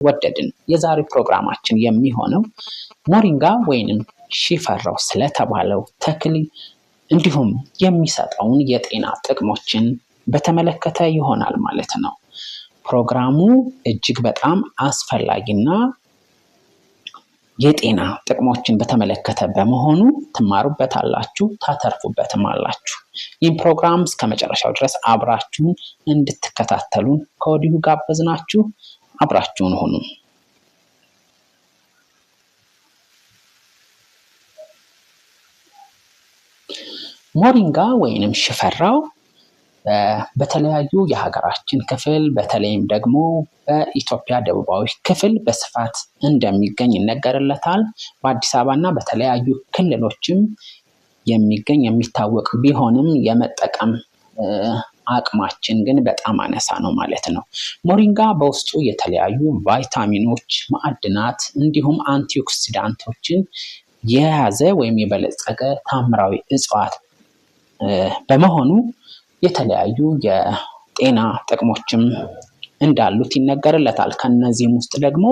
ወደድን። የዛሬ ፕሮግራማችን የሚሆነው ሞሪንጋ ወይንም ሽፈራው ስለተባለው ተክል እንዲሁም የሚሰጠውን የጤና ጥቅሞችን በተመለከተ ይሆናል ማለት ነው። ፕሮግራሙ እጅግ በጣም አስፈላጊና የጤና ጥቅሞችን በተመለከተ በመሆኑ ትማሩበታላችሁ፣ ታተርፉበትም አላችሁ። ይህን ፕሮግራም እስከ መጨረሻው ድረስ አብራችሁን እንድትከታተሉን ከወዲሁ ጋበዝናችሁ። አብራችሁን ሁኑ። ሞሪንጋ ወይንም ሽፈራው በተለያዩ የሀገራችን ክፍል በተለይም ደግሞ በኢትዮጵያ ደቡባዊ ክፍል በስፋት እንደሚገኝ ይነገርለታል። በአዲስ አበባና በተለያዩ ክልሎችም የሚታወቅ ቢሆንም የመጠቀም አቅማችን ግን በጣም አነሳ ነው ማለት ነው። ሞሪንጋ በውስጡ የተለያዩ ቫይታሚኖች፣ ማዕድናት እንዲሁም አንቲኦክሲዳንቶችን የያዘ ወይም የበለጸገ ታምራዊ እጽዋት በመሆኑ የተለያዩ የጤና ጥቅሞችም እንዳሉት ይነገርለታል። ከነዚህም ውስጥ ደግሞ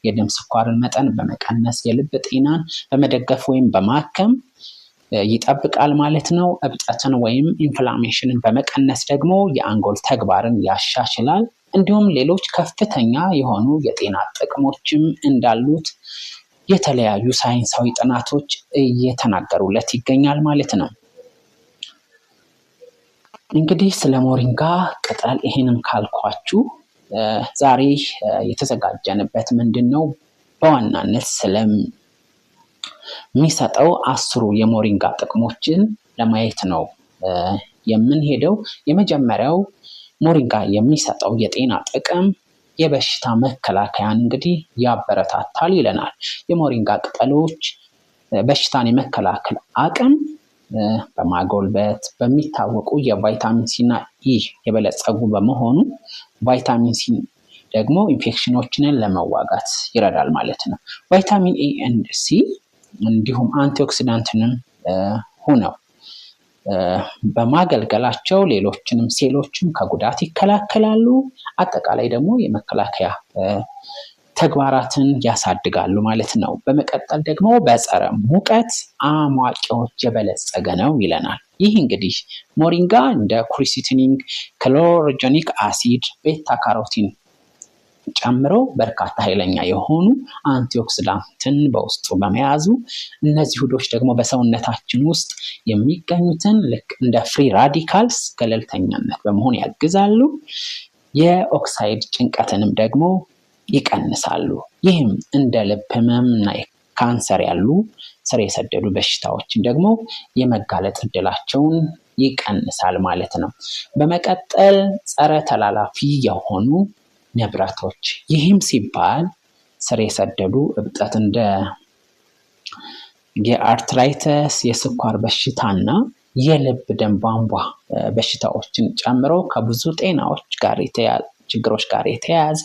የደም ስኳርን መጠን በመቀነስ የልብ ጤናን በመደገፍ ወይም በማከም ይጠብቃል ማለት ነው። እብጠትን ወይም ኢንፍላሜሽንን በመቀነስ ደግሞ የአንጎል ተግባርን ያሻሽላል። እንዲሁም ሌሎች ከፍተኛ የሆኑ የጤና ጥቅሞችም እንዳሉት የተለያዩ ሳይንሳዊ ጥናቶች እየተናገሩለት ይገኛል ማለት ነው። እንግዲህ ስለ ሞሪንጋ ቅጠል ይሄንን ካልኳችሁ ዛሬ የተዘጋጀንበት ምንድነው በዋናነት ስለሚሰጠው 10 የሞሪንጋ ጥቅሞችን ለማየት ነው የምንሄደው። የመጀመሪያው ሞሪንጋ የሚሰጠው የጤና ጥቅም የበሽታ መከላከያን እንግዲህ ያበረታታል ይለናል። የሞሪንጋ ቅጠሎች በሽታን የመከላከል አቅም በማጎልበት በሚታወቁ የቫይታሚን ሲ እና ኢ የበለጸጉ በመሆኑ ቫይታሚን ሲ ደግሞ ኢንፌክሽኖችን ለመዋጋት ይረዳል ማለት ነው። ቫይታሚን ኤ እና ሲ እንዲሁም አንቲኦክሲዳንትንም ሆነው በማገልገላቸው ሌሎችንም ሴሎችን ከጉዳት ይከላከላሉ። አጠቃላይ ደግሞ የመከላከያ ተግባራትን ያሳድጋሉ ማለት ነው። በመቀጠል ደግሞ በጸረ ሙቀት አሟቂዎች የበለጸገ ነው ይለናል። ይህ እንግዲህ ሞሪንጋ እንደ ኩርሲቲኒን፣ ክሎሮጀኒክ አሲድ፣ ቤታ ካሮቲን ጨምሮ በርካታ ኃይለኛ የሆኑ አንቲኦክሲዳንትን በውስጡ በመያዙ እነዚህ ውህዶች ደግሞ በሰውነታችን ውስጥ የሚገኙትን ልክ እንደ ፍሪ ራዲካልስ ገለልተኛነት በመሆን ያግዛሉ። የኦክሳይድ ጭንቀትንም ደግሞ ይቀንሳሉ። ይህም እንደ ልብ ህመም እና ካንሰር ያሉ ስር የሰደዱ በሽታዎችን ደግሞ የመጋለጥ እድላቸውን ይቀንሳል ማለት ነው። በመቀጠል ጸረ ተላላፊ የሆኑ ንብረቶች፣ ይህም ሲባል ስር የሰደዱ እብጠት እንደ የአርትራይተስ፣ የስኳር በሽታና የልብ ደም ቧንቧ በሽታዎችን ጨምሮ ከብዙ ችግሮች ጋር የተያያዘ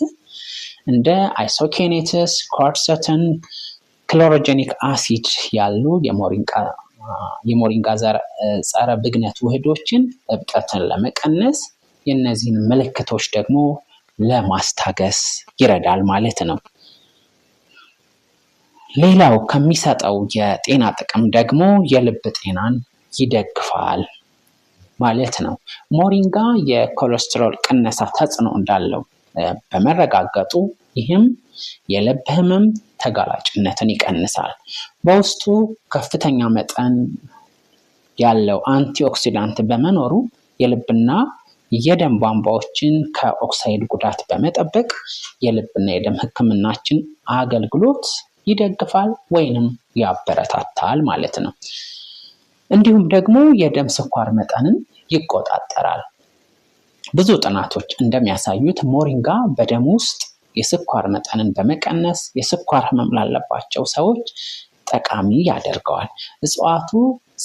እንደ አይሶኬኔትስ፣ ኮርሰተን፣ ክሎሮጀኒክ አሲድ ያሉ የሞሪንጋ ጸረ ብግነት ውህዶችን እብጠትን ለመቀነስ የእነዚህን ምልክቶች ደግሞ ለማስታገስ ይረዳል ማለት ነው። ሌላው ከሚሰጠው የጤና ጥቅም ደግሞ የልብ ጤናን ይደግፋል ማለት ነው። ሞሪንጋ የኮሌስትሮል ቅነሳ ተጽዕኖ እንዳለው በመረጋገጡ ይህም የልብ ህመም ተጋላጭነትን ይቀንሳል። በውስጡ ከፍተኛ መጠን ያለው አንቲኦክሲዳንት በመኖሩ የልብና የደም ቧንቧዎችን ከኦክሳይድ ጉዳት በመጠበቅ የልብና የደም ህክምናችን አገልግሎት ይደግፋል ወይንም ያበረታታል ማለት ነው። እንዲሁም ደግሞ የደም ስኳር መጠንን ይቆጣጠራል። ብዙ ጥናቶች እንደሚያሳዩት ሞሪንጋ በደም ውስጥ የስኳር መጠንን በመቀነስ የስኳር ህመም ላለባቸው ሰዎች ጠቃሚ ያደርገዋል። እጽዋቱ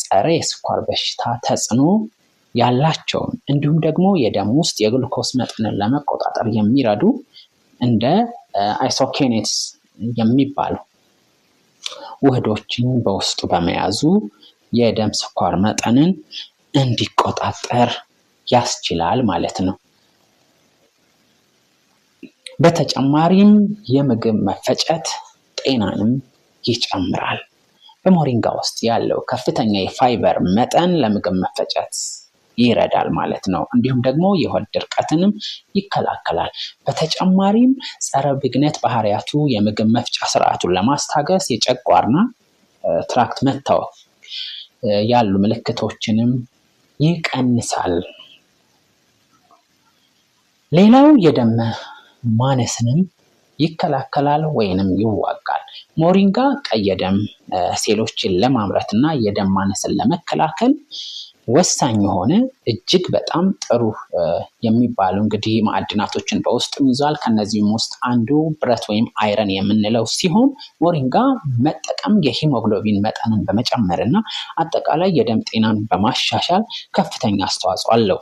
ጸረ የስኳር በሽታ ተጽዕኖ ያላቸውን እንዲሁም ደግሞ የደም ውስጥ የግሉኮስ መጠንን ለመቆጣጠር የሚረዱ እንደ አይሶኬኔትስ የሚባሉ ውህዶችን በውስጡ በመያዙ የደም ስኳር መጠንን እንዲቆጣጠር ያስችላል ማለት ነው። በተጨማሪም የምግብ መፈጨት ጤናንም ይጨምራል። በሞሪንጋ ውስጥ ያለው ከፍተኛ የፋይበር መጠን ለምግብ መፈጨት ይረዳል ማለት ነው። እንዲሁም ደግሞ የሆድ ድርቀትንም ይከላከላል። በተጨማሪም ጸረ ብግነት ባህሪያቱ የምግብ መፍጫ ስርዓቱን ለማስታገስ የጨጓራና ትራክት መታወክ ያሉ ምልክቶችንም ይቀንሳል። ሌላው የደም ማነስንም ይከላከላል ወይንም ይዋጋል። ሞሪንጋ ቀይ የደም ሴሎችን ለማምረትና የደም ማነስን ለመከላከል ወሳኝ የሆነ እጅግ በጣም ጥሩ የሚባሉ እንግዲህ ማዕድናቶችን በውስጡ ይዟል። ከነዚህም ውስጥ አንዱ ብረት ወይም አይረን የምንለው ሲሆን ሞሪንጋ መጠቀም የሂሞግሎቢን መጠንን በመጨመርና አጠቃላይ የደም ጤናን በማሻሻል ከፍተኛ አስተዋጽኦ አለው።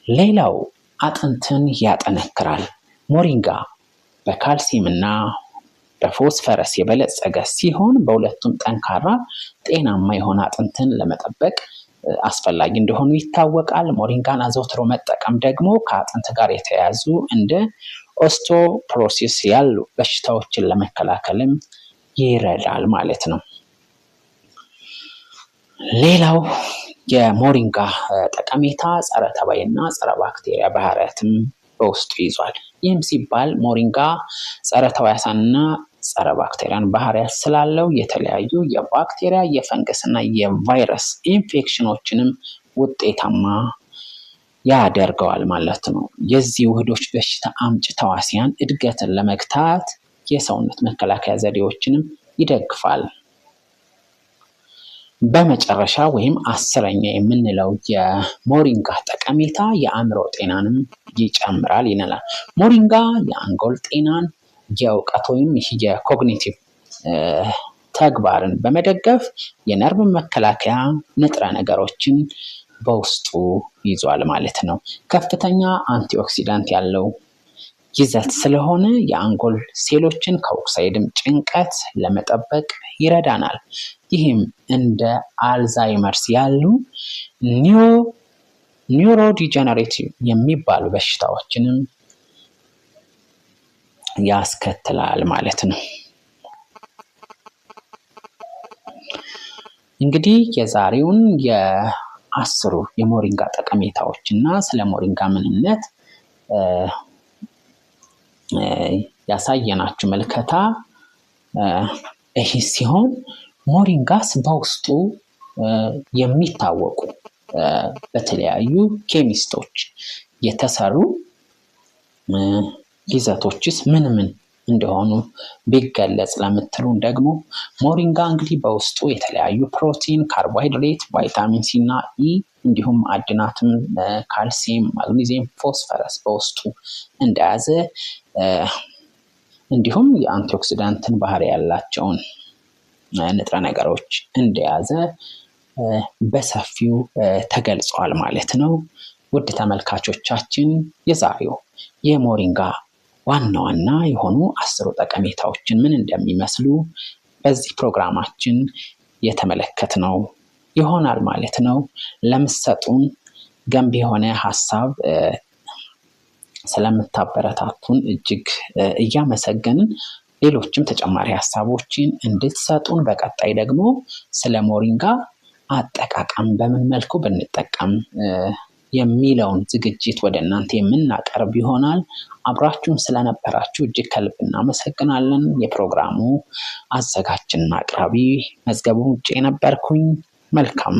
ሌላው አጥንትን ያጠነክራል። ሞሪንጋ በካልሲየም እና በፎስፈረስ የበለጸገ ሲሆን በሁለቱም ጠንካራ ጤናማ የሆነ አጥንትን ለመጠበቅ አስፈላጊ እንደሆኑ ይታወቃል። ሞሪንጋን አዘውትሮ መጠቀም ደግሞ ከአጥንት ጋር የተያያዙ እንደ ኦስቲዮፖሮሲስ ያሉ በሽታዎችን ለመከላከልም ይረዳል ማለት ነው። ሌላው የሞሪንጋ ጠቀሜታ ጸረ ተባይና ጸረ ባክቴሪያ ባህሪያትም በውስጡ ይዟል። ይህም ሲባል ሞሪንጋ ጸረ ተዋሲያንና ጸረ ባክቴሪያን ባህሪያት ስላለው የተለያዩ የባክቴሪያ የፈንገስና የቫይረስ ኢንፌክሽኖችንም ውጤታማ ያደርገዋል ማለት ነው። የዚህ ውህዶች በሽታ አምጪ ተዋሲያን እድገትን ለመግታት የሰውነት መከላከያ ዘዴዎችንም ይደግፋል። በመጨረሻ ወይም 10ኛ የምንለው የሞሪንጋ ጠቀሜታ የአእምሮ ጤናንም ይጨምራል ይላል። ሞሪንጋ የአንጎል ጤናን፣ የእውቀት ወይም የኮግኒቲቭ ተግባርን በመደገፍ የነርቭ መከላከያ ንጥረ ነገሮችን በውስጡ ይዟል ማለት ነው። ከፍተኛ አንቲኦክሲዳንት ያለው ይዘት ስለሆነ የአንጎል ሴሎችን ከኦክሳይድም ጭንቀት ለመጠበቅ ይረዳናል። ይህም እንደ አልዛይመርስ ያሉ ኒውሮዲጀነሬቲቭ የሚባሉ በሽታዎችንም ያስከትላል ማለት ነው። እንግዲህ የዛሬውን የ10 የሞሪንጋ ጠቀሜታዎች እና ስለ ሞሪንጋ ምንነት ያሳየናችሁ መልከታ ይህ ሲሆን ሞሪንጋስ በውስጡ የሚታወቁ በተለያዩ ኬሚስቶች የተሰሩ ይዘቶችስ ምን ምን እንደሆኑ ቢገለጽ ለምትሉን ደግሞ ሞሪንጋ እንግዲህ በውስጡ የተለያዩ ፕሮቲን፣ ካርቦሃይድሬት፣ ቫይታሚን ሲ እና ኢ እንዲሁም ማዕድናትም ካልሲየም፣ ማግኒዚየም፣ ፎስፈረስ በውስጡ እንደያዘ እንዲሁም የአንቲኦክሲዳንትን ባህሪ ያላቸውን ንጥረ ነገሮች እንደያዘ በሰፊው ተገልጿል ማለት ነው። ውድ ተመልካቾቻችን የዛሬው የሞሪንጋ ዋና ዋና የሆኑ 10 ጠቀሜታዎችን ምን እንደሚመስሉ በዚህ ፕሮግራማችን የተመለከትነው ይሆናል ማለት ነው። ለምትሰጡን ገንቢ የሆነ ሀሳብ ስለምታበረታቱን እጅግ እያመሰገንን ሌሎችም ተጨማሪ ሀሳቦችን እንድትሰጡን በቀጣይ ደግሞ ስለ ሞሪንጋ አጠቃቀም በምን መልኩ ብንጠቀም የሚለውን ዝግጅት ወደ እናንተ የምናቀርብ ይሆናል። አብራችሁን ስለነበራችሁ እጅግ ከልብ እናመሰግናለን። የፕሮግራሙ አዘጋጅና አቅራቢ መዝገቡ ውጪ ነበርኩኝ። መልካም